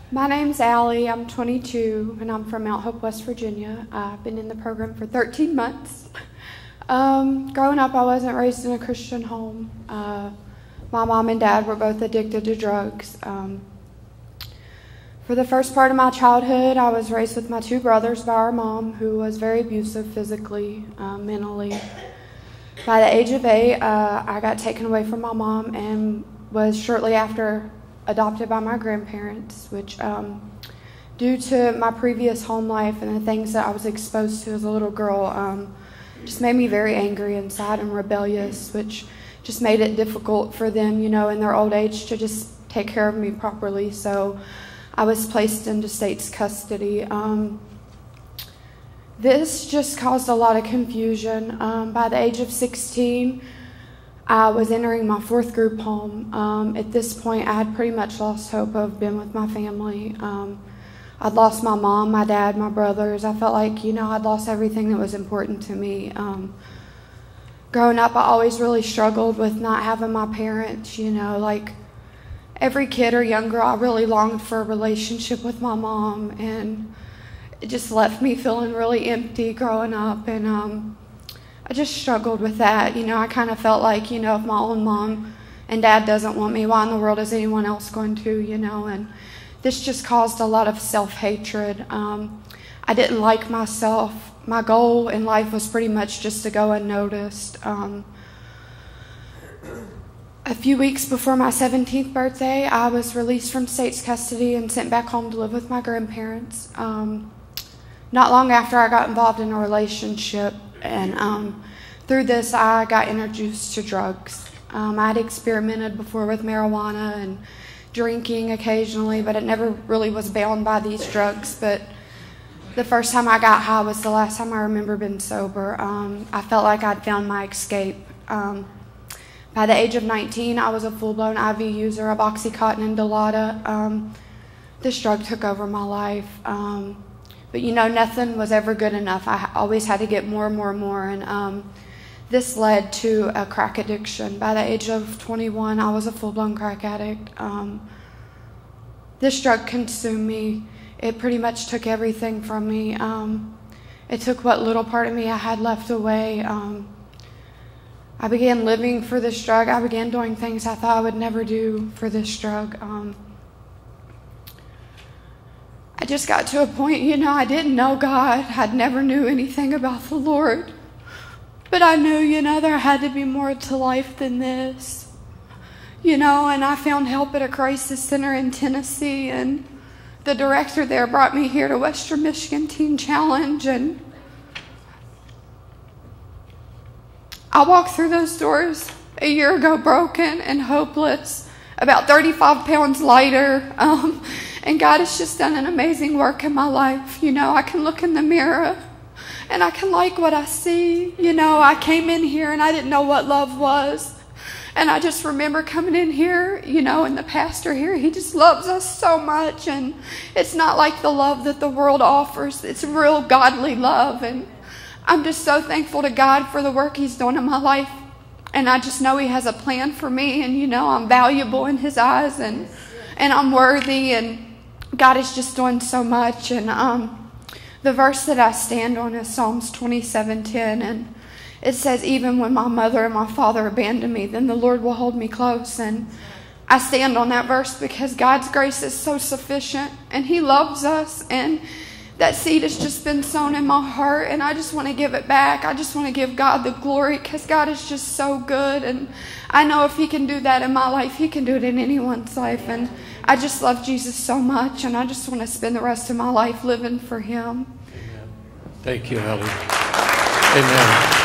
My name's Allie. I'm 22, and I'm from Mount Hope, West Virginia. I've been in the program for 13 months. Growing up, I wasn't raised in a Christian home. My mom and dad were both addicted to drugs. For the first part of my childhood, I was raised with my two brothers by our mom, who was very abusive physically, mentally. By the age of 8, I got taken away from my mom and was shortly after adopted by my grandparents, which due to my previous home life and the things that I was exposed to as a little girl, just made me very angry inside and rebellious, which just made it difficult for them, in their old age to just take care of me properly. So I was placed into state's custody. This just caused a lot of confusion. By the age of 16, I was entering my 4th group home. At this point, I had pretty much lost hope of being with my family. I'd lost my mom, my dad, my brothers. I felt like, I'd lost everything that was important to me. Growing up, I always really struggled with not having my parents, like every kid or young girl, I really longed for a relationship with my mom, and it just left me feeling really empty growing up, and I just struggled with that. I kind of felt like, if my own mom and dad doesn't want me, why in the world is anyone else going to, and this just caused a lot of self-hatred. I didn't like myself. My goal in life was pretty much just to go unnoticed. A few weeks before my 17th birthday, I was released from state's custody and sent back home to live with my grandparents. Not long after, I got involved in a relationship, and through this, I got introduced to drugs. I had experimented before with marijuana and drinking occasionally, but it never really was bound by these drugs. But the first time I got high was the last time I remember being sober. I felt like I'd found my escape. By the age of 19, I was a full-blown IV user of Oxycontin and Dilaudid. This drug took over my life. But nothing was ever good enough. I always had to get more and more and more. And this led to a crack addiction. By the age of 21, I was a full-blown crack addict. This drug consumed me. It pretty much took everything from me. It took what little part of me I had left away. I began living for this drug. I began doing things I thought I would never do for this drug. I just got to a point, I didn't know God. I never knew anything about the Lord. But I knew, there had to be more to life than this. And I found help at a crisis center in Tennessee, and the director there brought me here to Western Michigan Teen Challenge, and I walked through those doors a year ago broken and hopeless, about 35 pounds lighter, and God has just done an amazing work in my life. I can look in the mirror and I can like what I see. I came in here and I didn't know what love was. And I just remember coming in here, and the pastor here, he just loves us so much. And it's not like the love that the world offers. It's real godly love. And I'm just so thankful to God for the work he's doing in my life. And I just know he has a plan for me. And, I'm valuable in his eyes. And I'm worthy. And God is just doing so much. And the verse that I stand on is Psalms 27:10. And it says, even when my mother and my father abandon me, then the Lord will hold me close. And I stand on that verse because God's grace is so sufficient. And he loves us. And that seed has just been sown in my heart, and I just want to give it back. I just want to give God the glory because God is just so good. And I know if he can do that in my life, he can do it in anyone's life. And I just love Jesus so much, and I just want to spend the rest of my life living for him. Amen. Thank you, Ellie. Amen.